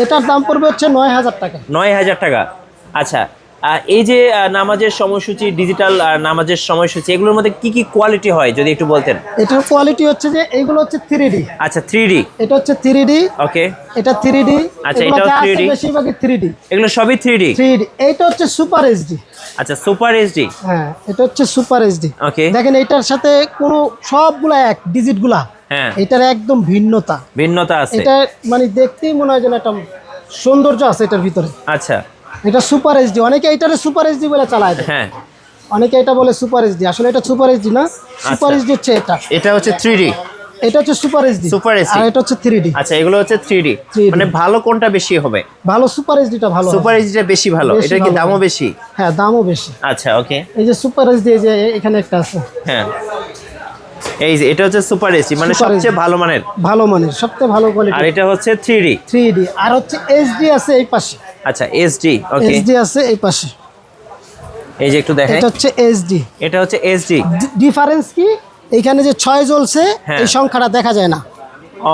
এটার দাম পড়বে হচ্ছে ৯,০০০ টাকা। ৯,০০০ টাকা। আচ্ছা, এই যে নামাজের সময়সূচি, ডিজিটাল নামাজের সময়সূচি, এগুলোর মধ্যে কি কি কোয়ালিটি হয় যদি একটু বলতেন? এটার কোয়ালিটি হচ্ছে যে এইগুলো হচ্ছে 3D। আচ্ছা, 3D। এটা হচ্ছে 3D। ওকে, এটা 3D। আচ্ছা, এটাও 3D। বেশিরভাগই 3D। এগুলো সবই 3D। এইটা হচ্ছে সুপার এইচডি। আচ্ছা, সুপার এইচডি। হ্যাঁ, এটা হচ্ছে সুপার এইচডি। ওকে, দেখেন এটার সাথে কোনো সবগুলা এক ডিজিটগুলা, হ্যাঁ, এটার একদম ভিন্নতা আছে। এটা মানে দেখতেই মনে হয় যেন একটা সৌন্দর্য আছে এটার ভিতরে। আচ্ছা, এটা সুপার এইচডি, অনেকে এটারে সুপার এইচডি বলে চালায় দেয়। হ্যাঁ, অনেকে এটা বলে সুপার এইচডি, আসলে এটা সুপার এইচডি না। সুপার এইচডি হচ্ছে এটা হচ্ছে 3D। এটা হচ্ছে সুপার এইচডি। আর এটা হচ্ছে 3D। আচ্ছা, এগুলো হচ্ছে 3D। মানে ভালো কোনটা বেশি হবে? ভালো সুপার এইচডিটা ভালো। সুপার এইচডিটা বেশি ভালো। এটা কি দামও বেশি? হ্যাঁ, দামও বেশি। আচ্ছা, ওকে। এই যে সুপার এইচডি, এই যে এখানে একটা আছে। হ্যাঁ, এই যে এটা হচ্ছে সুপার এইচডি, মানে সবচেয়ে ভালো মানের। সবচেয়ে ভালো কোয়ালিটি। আর এটা হচ্ছে 3D। আর হচ্ছে এইচডি আছে এই পাশে। আচ্ছা, এইচডি। ওকে, এইচডি আছে এই পাশে। এই যে একটু দেখেন, এটা হচ্ছে এইচডি। এটা হচ্ছে এইচডি। ডিফারেন্স কি? এইখানে যে 6 জ্বলছে, এই সংখ্যাটা দেখা যায় না। ও,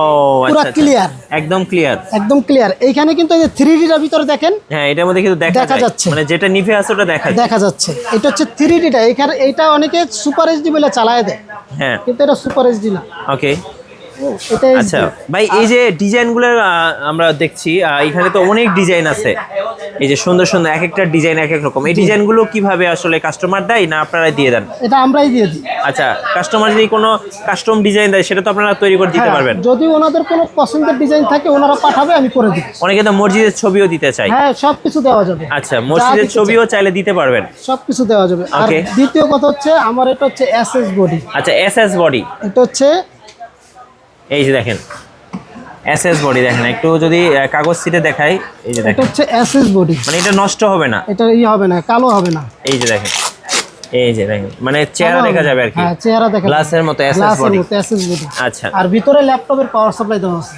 পুরো আচ্ছা, ক্লিয়ার, একদম ক্লিয়ার। একদম ক্লিয়ার। এইখানে কিন্তু এই যে 3D এর ভিতরে দেখেন, হ্যাঁ, এটার মধ্যে কিন্তু দেখা যাচ্ছে, মানে যেটা নিভে আছে ওটা দেখা যাচ্ছে। এটা হচ্ছে 3Dটা। এখানে এইটা অনেকে সুপার এইচডি বলে চালায় দেয়। হ্যাঁ, কিন্তু এটা সুপার এইচডি না। ওকে। এটা আচ্ছা ভাই, এই যে ডিজাইনগুলো আমরা দেখছি, এখানে তো অনেক ডিজাইন আছে। এই যে সুন্দর সুন্দর এক একটা ডিজাইন এক এক রকম। এই ডিজাইনগুলো কিভাবে আসলে কাস্টমার দেয় না আপনারাই দিয়ে দেন? এটা আমরাই দিয়ে দিই। আচ্ছা, কাস্টমার যদি কোনো কাস্টম ডিজাইন দেয় সেটা তো আপনারা তৈরি করে দিতে পারবেন? যদি ওনাদের কোনো পছন্দের ডিজাইন থাকে ওনারা পাঠাবে, আমি করে দিই। অনেকে তো মসজিদের ছবিও দিতে চায়। হ্যাঁ, সবকিছু দেওয়া যাবে। আচ্ছা, মসজিদের ছবিও চাইলে দিতে পারবেন? সবকিছু দেওয়া যাবে। আর দ্বিতীয় কথা হচ্ছে আমার এটা হচ্ছে এসএস বডি। আচ্ছা, এসএস বডি। এটা হচ্ছে এই যে দেখেন এসএস বডি, দেখেন একটু যদি কাগজ সিটে দেখাই। এই যে দেখেন, এটা হচ্ছে এসএস বডি। মানে এটা নষ্ট হবে না, এটা হবে না, কালো হবে না। এই যে দেখেন, এই যে দেখেন, মানে চেহারা দেখা যাবে আর কি। হ্যাঁ, চেহারা দেখা যাবে, গ্লাসের মতো এসএস বডি। SS body. আচ্ছা, আর ভিতরে ল্যাপটপের পাওয়ার সাপ্লাই দেওয়া আছে।